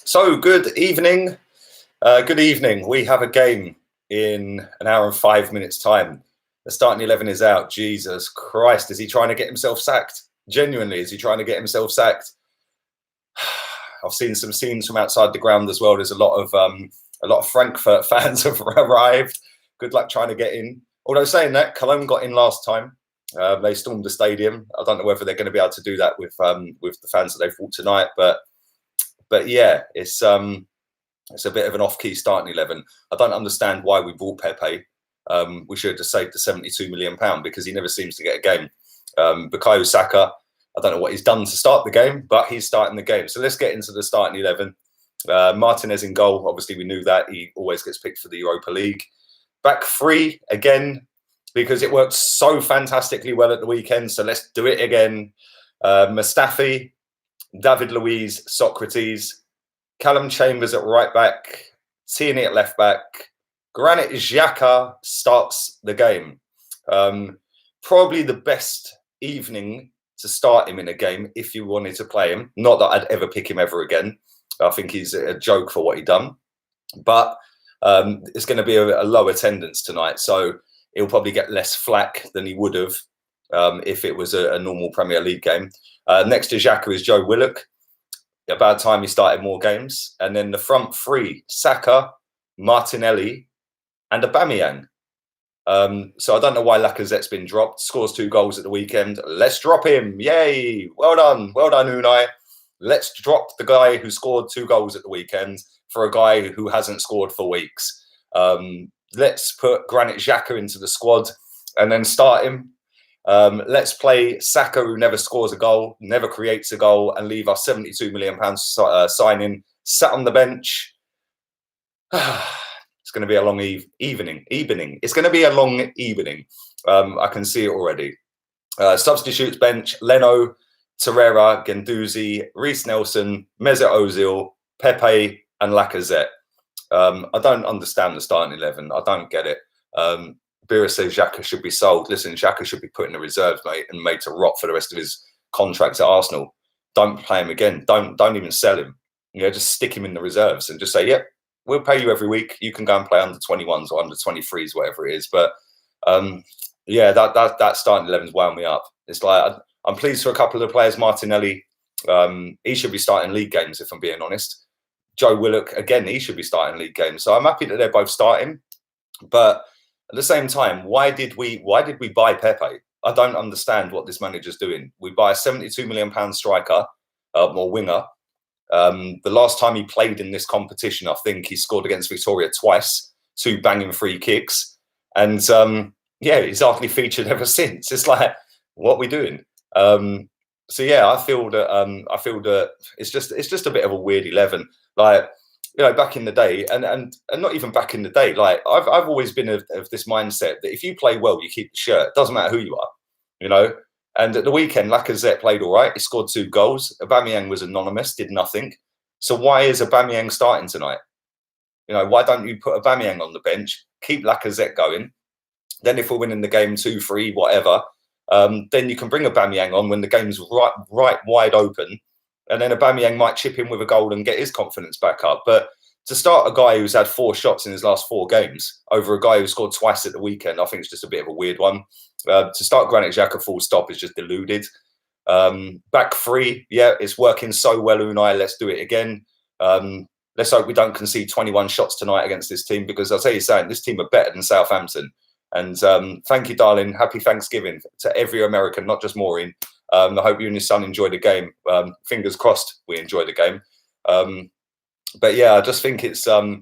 So, good evening. Good evening. We have a game in an hour and 5 minutes' time. The starting 11 is out. Jesus Christ, is he trying to get himself sacked? Genuinely, is he trying to get himself sacked? I've seen some scenes from outside the ground as well. There's a lot of Frankfurt fans have arrived. Good luck trying to get in. Although saying that, Cologne got in last time. They stormed the stadium. I don't know whether they're going to be able to do that with the fans that they've fought tonight, but yeah, it's a bit of an off-key starting 11. I don't understand why we bought Pepe. We should have just saved the £72 million because he never seems to get a game. Bukayo Saka, I don't know what he's done to start the game, but he's starting the game. So let's get into the starting 11. Martinez in goal. Obviously, we knew that. He always gets picked for the Europa League. Back three again, because it worked so fantastically well at the weekend. So let's do it again. Mustafi, David Luiz, Socrates, Callum Chambers at right back, Tierney at left back. Granit Xhaka starts the game. Probably the best evening to start him in a game if you wanted to play him. Not that I'd ever pick him ever again. I think he's a joke for what he done. But it's going to be a low attendance tonight, so he'll probably get less flack than he would have if it was a normal Premier League game. Next to Xhaka is Joe Willock. About time he started more games. And then the front three, Saka, Martinelli, and Aubameyang. So I don't know why Lacazette's been dropped. Scores 2 goals at the weekend. Let's drop him. Yay. Well done. Well done, Unai. Let's drop the guy who scored 2 goals at the weekend for a guy who hasn't scored for weeks. Let's put Granit Xhaka into the squad and then start him. Let's play Saka, who never scores a goal, never creates a goal, and leave our £72 million signing sat on the bench. It's going to be a long evening. It's going to be a long evening. I can see it already. Substitutes bench: Leno, Torreira, Guendouzi, Reece Nelson, Mesut Ozil, Pepe, and Lacazette. I don't understand the starting 11. I don't get it. Bira says Xhaka should be sold. Listen, Xhaka should be put in the reserves, mate, and made to rot for the rest of his contract at Arsenal. Don't play him again. Don't even sell him. You know, just stick him in the reserves and just say, yep, we'll pay you every week. You can go and play under 21s or under 23s, whatever it is. But yeah, that starting 11's wound me up. It's like I'm pleased for a couple of the players. Martinelli, he should be starting league games, if I'm being honest. Joe Willock, again, he should be starting league games. So I'm happy that they're both starting. But at the same time, why did we buy Pepe? I don't understand what this manager's doing. We buy a £72 million striker or winger. The last time he played in this competition, I think he scored against Victoria twice, 2 banging free kicks. And yeah, he's hardly featured ever since. It's like, what are we doing? So yeah, I feel that it's just a bit of a weird 11. Like, you know, back in the day, and not even back in the day, like I've always been of this mindset that if you play well, you keep the shirt. It doesn't matter who you are, you know. And at the weekend, Lacazette played all right. He scored 2 goals. Aubameyang was anonymous, did nothing. So why is Aubameyang starting tonight? You know, why don't you put Aubameyang on the bench, keep Lacazette going? Then if we're winning the game 2-3, whatever, then you can bring Aubameyang on when the game's right wide open. And then Aubameyang might chip in with a goal and get his confidence back up. But to start a guy who's had 4 shots in his last 4 games over a guy who scored twice at the weekend, I think it's just a bit of a weird one. To start Granit Xhaka full stop is just deluded. Back 3, yeah, it's working so well, Unai. Let's do it again. Let's hope we don't concede 21 shots tonight against this team, because I'll tell you something, this team are better than Southampton. And thank you, darling. Happy Thanksgiving to every American, not just Maureen. I hope you and your son enjoy the game. Fingers crossed we enjoy the game. But yeah, I just think it's a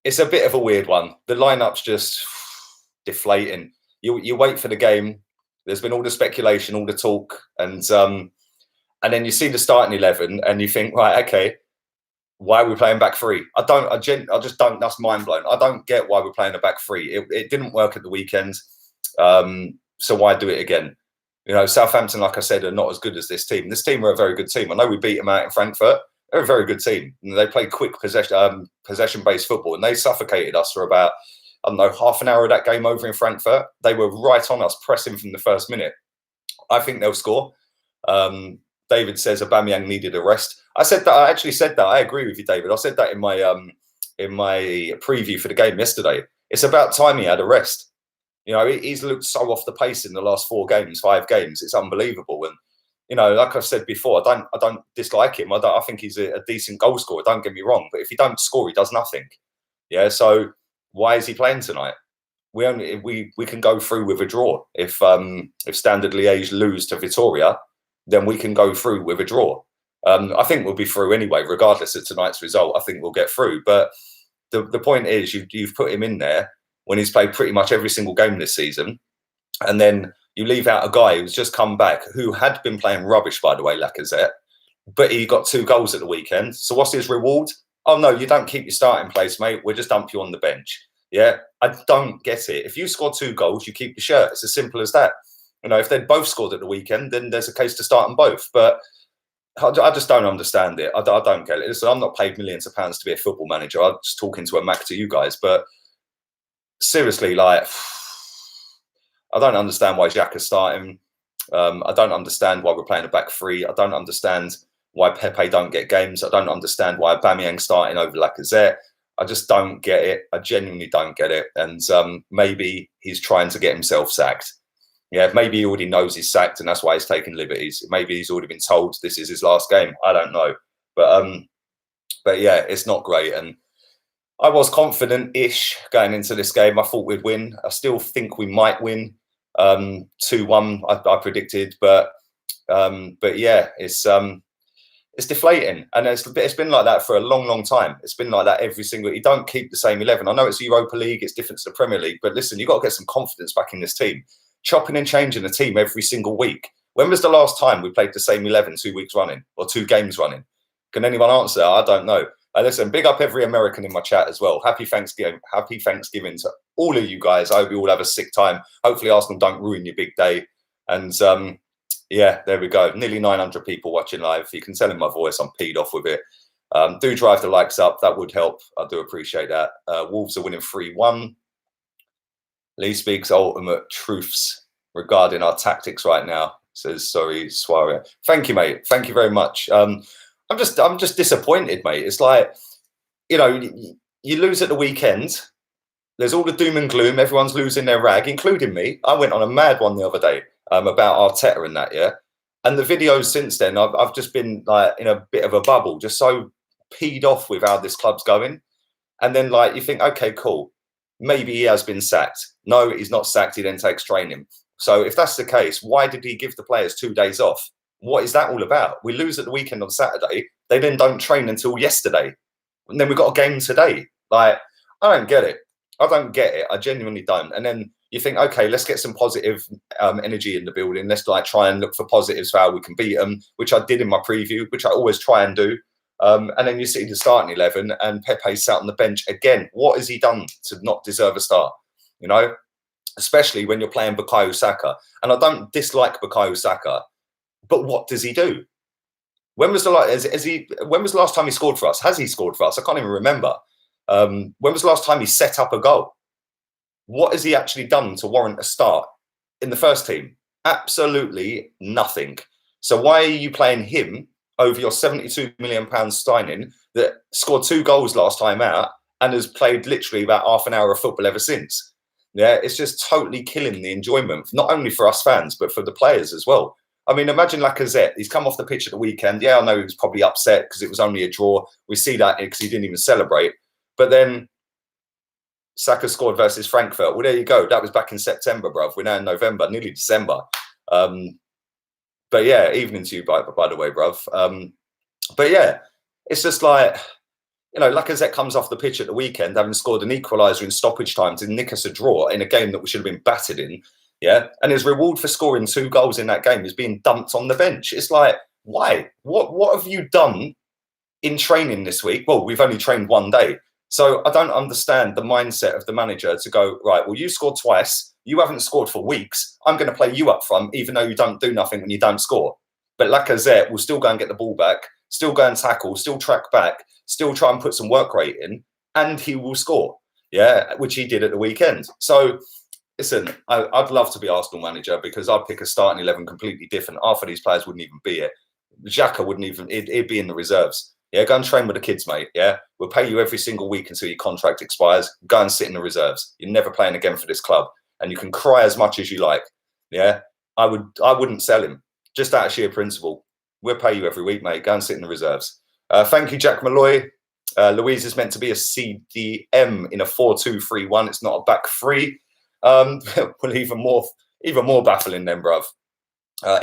bit of a weird one. The lineup's just deflating. You wait for the game. There's been all the speculation, all the talk, and then you see the starting 11, and you think, right, okay, why are we playing back 3? I just don't. That's mind blown. I don't get why we're playing a back 3. It didn't work at the weekend, so why do it again? You know, Southampton, like I said, are not as good as this team. This team are a very good team. I know we beat them out in Frankfurt. They're a very good team. And they play quick possession-based football, and they suffocated us for about, I don't know, half an hour of that game over in Frankfurt. They were right on us, pressing from the first minute. I think they'll score. David says Aubameyang needed a rest. I said that. I actually said that. I agree with you, David. I said that in my preview for the game yesterday. It's about time he had a rest. You know, he's looked so off the pace in the last 5 games. It's unbelievable. And you know, like I've said before, I don't dislike him. I think he's a decent goal scorer. Don't get me wrong. But if he don't score, he does nothing. Yeah. So why is he playing tonight? We can go through with a draw. If Standard Liège lose to Vitoria, then we can go through with a draw. I think we'll be through anyway, regardless of tonight's result. I think we'll get through. But the point is, you've put him in there when he's played pretty much every single game this season, and then you leave out a guy who's just come back, who had been playing rubbish, by the way, Lacazette, but he got 2 goals at the weekend. So what's his reward? Oh no, you don't keep your starting place, mate. We'll just dump you on the bench. Yeah, I don't get it. If you score 2 goals, you keep your shirt. It's as simple as that. You know, if they'd both scored at the weekend, then there's a case to start them both. But I just don't understand it. I don't get it. Listen, I'm not paid millions of pounds to be a football manager. I'm just talking to a Mac to you guys. But seriously, like, I don't understand why Xhaka's starting. I don't understand why we're playing a back 3. I don't understand why Pepe don't get games. I don't understand why Aubameyang's starting over Lacazette. I just don't get it. I genuinely don't get it. And maybe he's trying to get himself sacked. Yeah, maybe he already knows he's sacked and that's why he's taking liberties. Maybe he's already been told this is his last game. I don't know. But yeah, it's not great. And I was confident-ish going into this game. I thought we'd win. I still think we might win. 2-1, I predicted. But yeah, it's deflating, and it's been like that for a long, long time. It's been like that every single. You don't keep the same 11. I know it's Europa League, it's different to the Premier League, but listen, you got to get some confidence back in this team. Chopping and changing the team every single week. When was the last time we played the same 11 2 weeks running or 2 games running? Can anyone answer? I don't know. Listen, big up every American in my chat as well. Happy Thanksgiving. Happy Thanksgiving to all of you guys. I hope you all have a sick time. Hopefully Arsenal don't ruin your big day. And yeah, there we go. Nearly 900 people watching live. You can tell in my voice I'm peed off with it. Do drive the likes up. That would help. I do appreciate that. Wolves are winning 3-1. Lee speaks ultimate truths regarding our tactics right now. Says, sorry, Suarez. Thank you, mate. Thank you very much. I'm just disappointed, mate. It's like, you know, you lose at the weekend. There's all the doom and gloom. Everyone's losing their rag, including me. I went on a mad one the other day about Arteta and that, yeah. And the videos since then, I've just been like in a bit of a bubble, just so peed off with how this club's going. And then like you think, okay, cool. Maybe he has been sacked. No, he's not sacked. He then takes training. So if that's the case, why did he give the players 2 days off? What is that all about? We lose at the weekend on Saturday. They then don't train until yesterday. And then we've got a game today. Like, I don't get it. I don't get it. I genuinely don't. And then you think, okay, let's get some positive energy in the building. Let's like try and look for positives for how we can beat them, which I did in my preview, which I always try and do. And then you see the starting 11 and Pepe sat on the bench again. What has he done to not deserve a start? You know, especially when you're playing Bukayo Saka. And I don't dislike Bukayo Saka, but what does he do? When was the last time he scored for us? Has he scored for us? I can't even remember. When was the last time he set up a goal? What has he actually done to warrant a start in the first team? Absolutely nothing. So why are you playing him over your £72 million signing that scored 2 goals last time out and has played literally about half an hour of football ever since? Yeah, it's just totally killing the enjoyment, not only for us fans, but for the players as well. I mean, imagine Lacazette. He's come off the pitch at the weekend. Yeah, I know he was probably upset because it was only a draw. We see that because he didn't even celebrate. But then Saka scored versus Frankfurt. Well, there you go. That was back in September, bruv. We're now in November, nearly December. But yeah, evening to you, by the way, bruv. But yeah, it's just like, you know, Lacazette comes off the pitch at the weekend, having scored an equaliser in stoppage time to nick us a draw in a game that we should have been battered in. Yeah. And his reward for scoring 2 goals in that game is being dumped on the bench. It's like, why? What have you done in training this week? Well, we've only trained 1 day. So I don't understand the mindset of the manager to go, right, well, you scored twice. You haven't scored for weeks. I'm going to play you up front, even though you don't do nothing when you don't score. But Lacazette will still go and get the ball back, still go and tackle, still track back, still try and put some work rate in, and he will score. Yeah, which he did at the weekend. So listen, I'd love to be Arsenal manager because I'd pick a starting 11 completely different. Half of these players wouldn't even be it. Xhaka wouldn't even, he'd be in the reserves. Yeah, go and train with the kids, mate. Yeah, we'll pay you every single week until your contract expires. Go and sit in the reserves. You're never playing again for this club, and you can cry as much as you like. Yeah, I wouldn't sell him just out of sheer principle. We'll pay you every week, mate. Go and sit in the reserves. Thank you, Jack Malloy. Louise is meant to be a CDM in a 4-2-3-1. It's not a back three. Well, even more baffling then, bruv.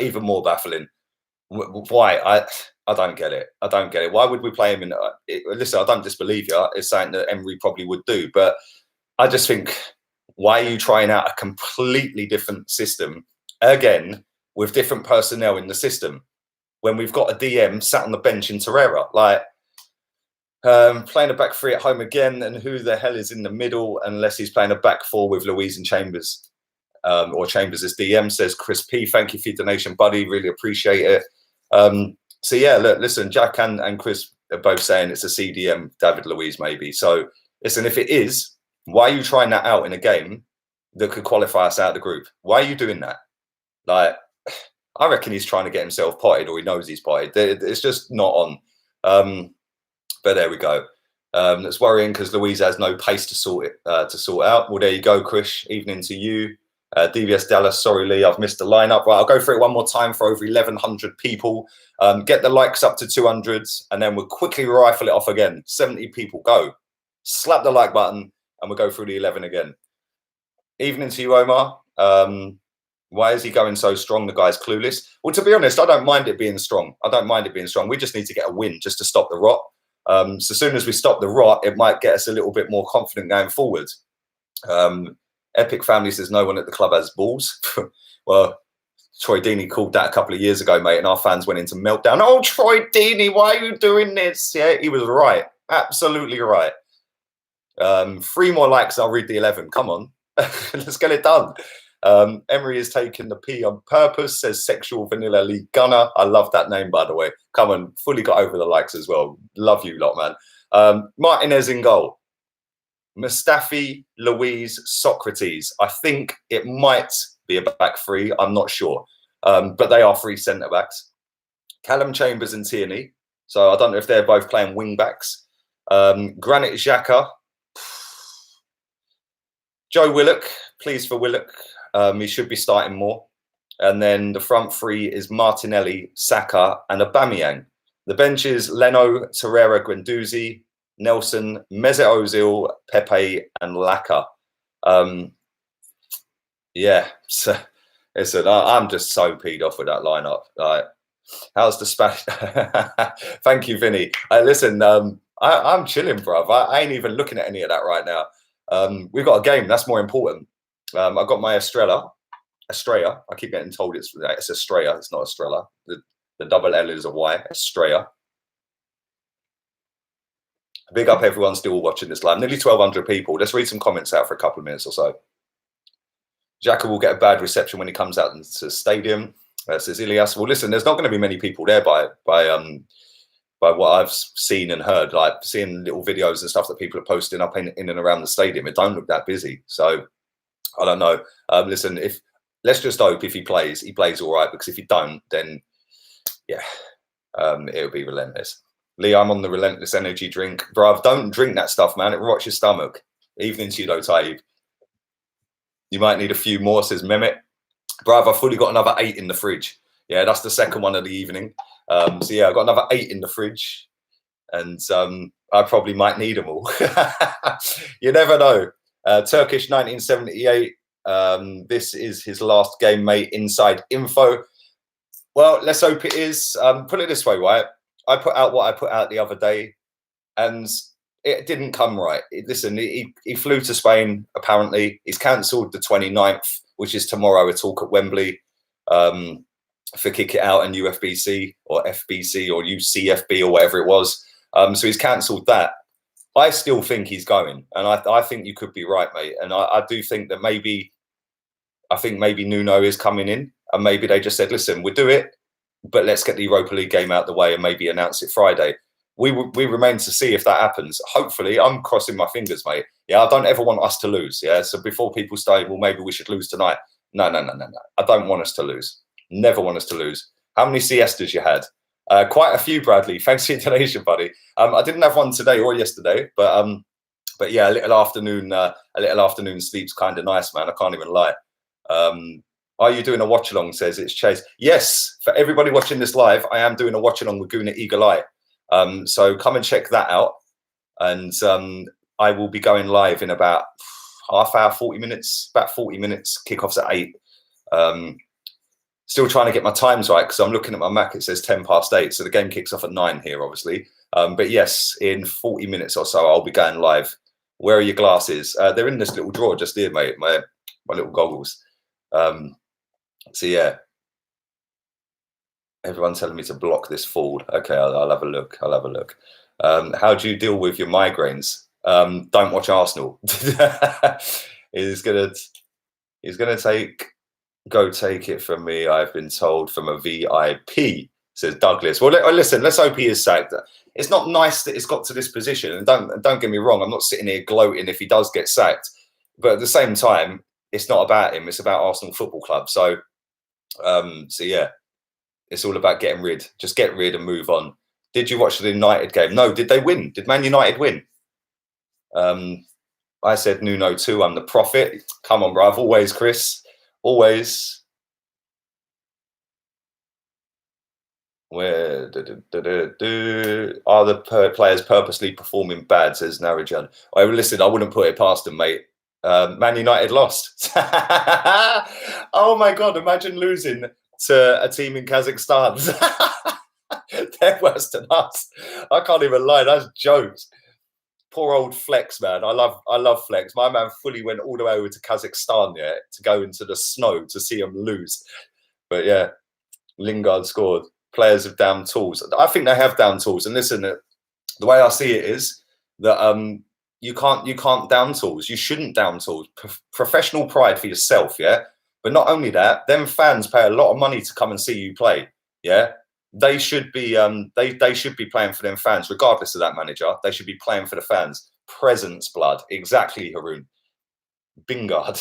Even more baffling. Why? I don't get it. I don't get it. Why would we play him in? Listen, I don't disbelieve you. It's something that Emery probably would do, but I just think, why are you trying out a completely different system again with different personnel in the system when we've got a DM sat on the bench in Torreira? Like, playing a back three at home again, and who the hell is in the middle unless he's playing a back four with Louise and Chambers, or Chambers as DM, says Chris P. Thank you for your donation, buddy. Really appreciate it. So yeah, look, listen, Jack and Chris are both saying it's a CDM, David Luiz maybe. So listen, if it is, why are you trying that out in a game that could qualify us out of the group? Why are you doing that? Like, I reckon he's trying to get himself potted, or he knows he's potted. It's just not on. But there we go. That's worrying because Louise has no pace to sort out. Well, there you go, Chris. Evening to you. DVS Dallas, sorry, Lee, I've missed the lineup. Right, I'll go through it one more time for over 1,100 people. Get the likes up to 200, and then we'll quickly rifle it off again. 70 people, go. Slap the like button, and we'll go through the 11 again. Evening to you, Omar. Why is he going so strong? The guy's clueless. Well, to be honest, I don't mind it being strong. I don't mind it being strong. We just need to get a win just to stop the rot. So as soon as we stop the rot, it might get us a little bit more confident going forward. Epic Family says no one at the club has balls. Well, Troy Deeney called that a couple of years ago, mate, and our fans went into meltdown. Oh, Troy Deeney, why are you doing this? Yeah, he was right. Absolutely right. 3 more likes, I'll read the 11. Come on. Let's get it done. Emery is taking the P on purpose, says Sexual Vanilla League Gunner. I love that name, by the way. Come on, fully got over the likes as well. Love you lot, man. Martinez in goal. Mustafi, Louise, Socrates. I think it might be a back three. I'm not sure. But they are 3 centre-backs. Callum Chambers and Tierney. So I don't know if they're both playing wing-backs. Granit Xhaka. Joe Willock. Please for Willock. He should be starting more. And then the front 3 is Martinelli, Saka, and Aubameyang. The bench is Leno, Torreira, Guendouzi, Nelson, Mesut Ozil, Pepe, and Laka. Yeah, so listen, I'm just so peed off with that lineup. Like, how's the Spanish? Thank you, Vinny. Listen, I'm chilling, bruv. I ain't even looking at any of that right now. We've got a game. That's more important. I got my Estrella. I keep getting told it's Estrella. It's not Estrella. The double L is a Y. Estrella. Big up everyone still watching this live. Nearly 1,200 people. Let's read some comments out for a couple of minutes or so. Xhaka will get a bad reception when he comes out into the stadium, says Ilias. Well, listen, there's not going to be many people there by what I've seen and heard. Like, seeing little videos and stuff that people are posting up in and around the stadium. It don't look that busy. So, I don't know. Listen, let's just hope if he plays all right. Because if he don't, then, yeah, it'll be relentless. Lee, I'm on the relentless energy drink. Bruv, don't drink that stuff, man. It rots your stomach. Evening to you, though, Taib. You might need a few more, says Mehmet. Bruv, I've fully got another 8 in the fridge. Yeah, that's the second one of the evening. So, yeah, I've got another 8 in the fridge. And I probably might need them all. You never know. Turkish 1978. This is his last game, mate. Inside info. Well, let's hope it is. Put it this way, right? I put out what I put out the other day, and it didn't come right. Listen, he flew to Spain, apparently. He's cancelled the 29th, which is tomorrow, a talk at Wembley for Kick It Out and UFBC or FBC or UCFB or whatever it was. So he's cancelled that. I still think he's going, and I think you could be right, mate. And I do think that maybe Nuno is coming in, and maybe they just said, listen, we'll do it, but let's get the Europa League game out the way and maybe announce it Friday. We remain to see if that happens. Hopefully, I'm crossing my fingers, mate. Yeah, I don't ever want us to lose. Yeah, so before people say, well, maybe we should lose tonight. No. I don't want us to lose. Never want us to lose. How many siestas you had? Quite a few, Bradley. Thanks for your donation, buddy. I didn't have one today or yesterday, but yeah, a little afternoon sleep's kind of nice, man. I can't even lie. Are you doing a watch along? Says it's Chase. Yes, for everybody watching this live, I am doing a watch along with Guna Eagle Eye. So come and check that out. And I will be going live in about half hour, 40 minutes, about 40 minutes. Kickoff's at 8. Still trying to get my times right because I'm looking at my Mac. It says 10 past 8. So the game kicks off at 9 here, obviously. But yes, in 40 minutes or so, I'll be going live. Where are your glasses? They're in this little drawer just here, mate. My little goggles. So yeah, everyone's telling me to block this fold. Okay, I'll have a look. I'll have a look. How do you deal with your migraines? Don't watch Arsenal. He's gonna go take it from me. I've been told from a VIP, says Douglas. Well, listen, let's hope he is sacked. It's not nice that it's got to this position. And don't get me wrong, I'm not sitting here gloating if he does get sacked. But at the same time, it's not about him. It's about Arsenal Football Club. So yeah, it's all about getting rid. Just get rid and move on. Did you watch the United game? No. Did they win? Did Man United win? I said Nuno too. I'm the prophet. Come on, bruv. Always, Chris. Always. Where are the players purposely performing bad? Says Marjan. Listen, I wouldn't put it past them, mate. Man United lost. Oh my God! Imagine losing to a team in Kazakhstan. They're worse than us. I can't even lie. That's jokes. Poor old Flex, man. I love Flex. My man fully went all the way over to Kazakhstan, yeah, to go into the snow to see him lose. But yeah, Lingard scored. Players have down tools. I think they have down tools. And listen, the way I see it is that you can't down tools. You shouldn't down tools. Professional pride for yourself, yeah. But not only that, them fans pay a lot of money to come and see you play, yeah. They should be they should be playing for them fans, regardless of that manager. They should be playing for the fans. Presence, blood, exactly, Haroon. Bingard.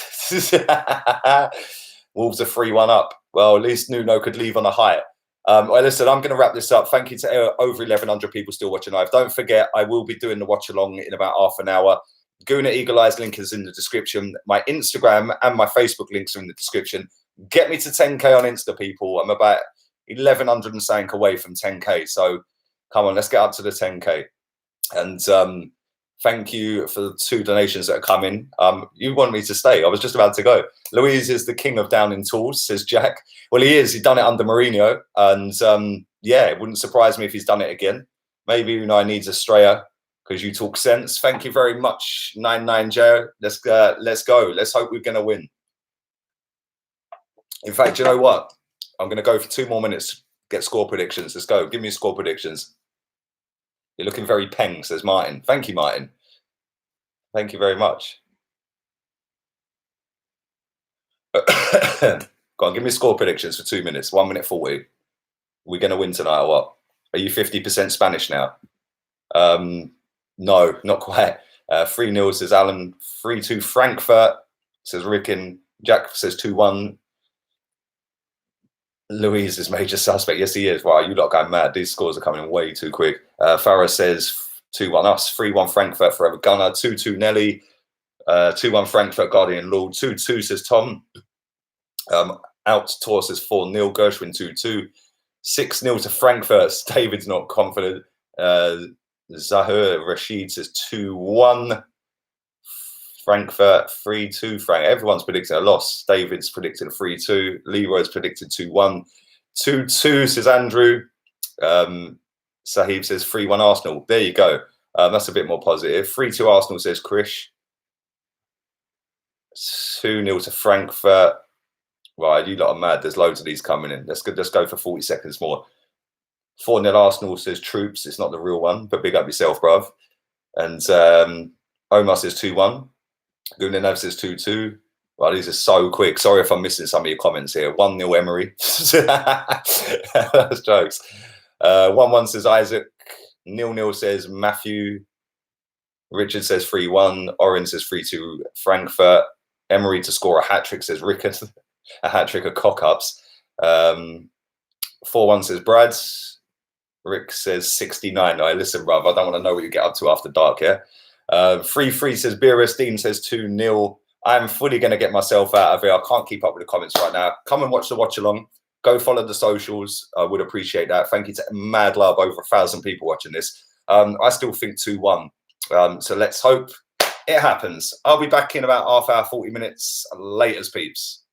Wolves are 3-1 up. Well, at least Nuno could leave on a high. Well, listen, I'm going to wrap this up. Thank you to over 1,100 people still watching live. Don't forget, I will be doing the watch along in about half an hour. Guna Eagle Eye's link is in the description. My Instagram and my Facebook links are in the description. Get me to 10K on Insta, people. I'm about 1,100 and something away from 10K. So come on, let's get up to the 10K. And thank you for the 2 donations that are coming. You want me to stay. I was just about to go. Louise is the king of downing tools, says Jack. Well, he is. He's done it under Mourinho. And yeah, it wouldn't surprise me if he's done it again. Maybe Unai needs a strayer because you talk sense. Thank you very much, 99J. Let's go. Let's hope we're going to win. In fact, you know what? I'm going to go for 2 more minutes, get score predictions. Let's go. Give me score predictions. You're looking very peng, says Martin. Thank you, Martin. Thank you very much. Go on, give me score predictions for 2 minutes. 1 minute 40. We're going to win tonight or what? Are you 50% Spanish now? No, not quite. 3-0 says Alan. 3-2 Frankfurt, says Ricken. Jack says 2-1. Louise is major suspect. Yes, he is. Wow, you lot going mad. These scores are coming way too quick. Farah says 2-1 us. 3-1 Frankfurt forever Gunner. 2-2 Nelly. 2-1 Frankfurt Guardian Lord. 2-2 says Tom. Out Tor says 4-0. Gershwin 2-2. 6-0 to Frankfurt. David's not confident. Zahir Rashid says 2-1. Frankfurt 3-2. Frank. Everyone's predicting a loss. David's predicted a 3-2. Leroy's predicted 2-1. 2-2 says Andrew. Sahib says 3-1 Arsenal. There you go. That's a bit more positive. 3-2 Arsenal says Krish. 2-0 to Frankfurt. Right, you lot are mad. There's loads of these coming in. Let's go for 40 seconds more. 4-0 Arsenal says Troops. It's not the real one, but big up yourself, bruv. And Omar says 2-1. Gunanev says 2-2. Well, these are so quick. Sorry if I'm missing some of your comments here. 1-0 Emery. That's jokes. 1-1 says Isaac. 0-0 says Matthew. Richard says 3-1. Oren says 3-2 Frankfurt. Emery to score a hat-trick says Rickard. A hat-trick of cock-ups. 4-1 says Brad. Rick says 69. I listen, bruv. I don't want to know what you get up to after dark, yeah? 3-3 says Beerus. Dean says 2-0. I'm fully going to get myself out of here. I can't keep up with the comments right now. Come and watch the watch along. Go follow the socials. I would appreciate that. Thank you to mad love, over 1,000 people watching this. I still think 2-1. So let's hope it happens. I'll be back in about half hour, 40 minutes. Laters, peeps.